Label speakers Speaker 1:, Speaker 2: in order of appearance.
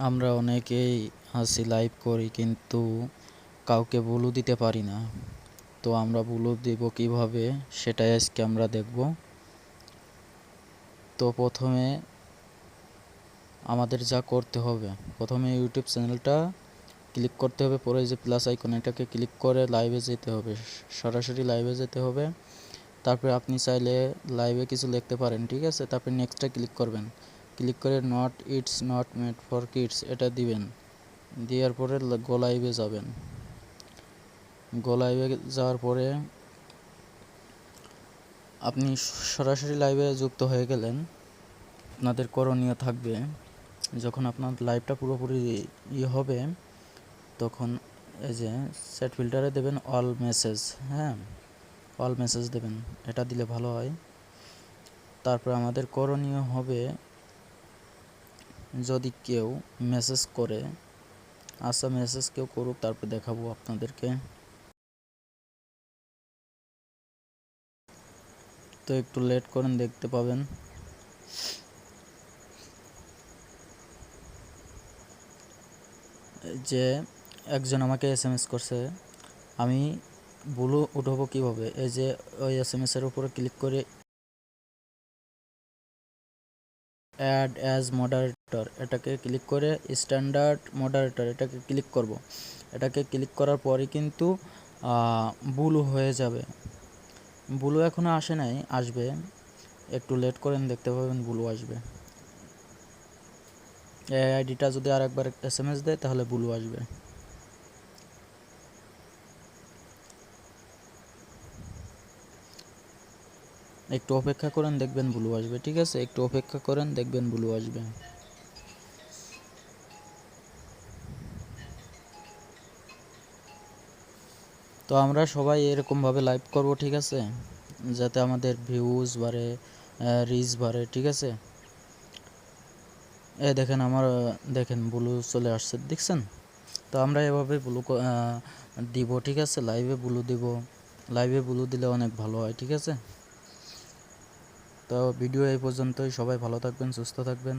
Speaker 1: আমরা অনেকেই হাসি লাইভ করি কিন্তু কাউকে ব্লু দিতে পারি না। তো আমরা ব্লু দিব কিভাবে সেটাই আজকে আমরা দেখব। তো প্রথমে আমাদের যা করতে হবে, প্রথমে ইউটিউব চ্যানেলটা ক্লিক করতে হবে, পরে যে প্লাস আইকন এটাকে ক্লিক করে লাইভে যেতে হবে, সরাসরি লাইভে যেতে হবে। তারপরে আপনি চাইলে লাইভে কিছু লিখতে পারেন, ঠিক আছে। তারপরে নেক্সটটা ক্লিক করবেন, ক্লিক করে it's not made for kids এটা দিবেন, দেওয়ার পরে গো লাইভে যাবেন। গো লাইভে যাওয়ার পরে আপনি সরাসরি লাইভে যুক্ত হয়ে গেলেন। আপনাদের করণীয় থাকবে, যখন আপনার লাইভটা পুরোপুরি হবে তখন এই যে সেট ফিল্টারে দেবেন অল মেসেজ, হ্যাঁ অল মেসেজ দেবেন, এটা দিলে ভালো হয়। তারপর আমাদের করণীয় হবে, যদি কেউ মেসেজ করে, আচ্ছা মেসেজ কেউ করুক, তারপর দেখাবো আপনাদেরকে। তো একটু লেট করেন, দেখতে পাবেন। যে একজন আমাকে এসএমএস করছে, আমি ব্লু উঠাবো কীভাবে, এই যে ওই এসএমএসের উপরে ক্লিক করে অ্যাড অ্যাজ মডারেটর এটাকে ক্লিক করে স্ট্যান্ডার্ড মডারেটর এটাকে ক্লিক করব। এটাকে ক্লিক করার পরে কিন্তু ব্লু হয়ে যাবে। ব্লু এখনও আসে নাই, আসবে, একটু লেট করেন, দেখতে পাবেন ব্লু আসবে। এই আইডিটা যদি আরেকবার এসএমএস দেয় তাহলে ব্লু আসবে। একটু অপেক্ষা করেন, দেখবেন ব্লু আসবে, ঠিক আছে। একটু অপেক্ষা করেন, দেখবেন ব্লু আসবে। তো আমরা সবাই এরকমভাবে লাইভ করব, ঠিক আছে, যাতে আমাদের ভিউজ বাড়ে, রিচ বাড়ে, ঠিক আছে। দেখেন আমার, দেখেন ব্লু চলে আসছে, দেখছেন। তো আমরা এভাবে ব্লু দিব, ঠিক আছে, লাইভে ব্লু দিব। লাইভে ব্লু দিলে অনেক ভালো হয়, ঠিক আছে। তো ভিডিও এই পর্যন্তই, সবাই ভালো থাকবেন, সুস্থ থাকবেন।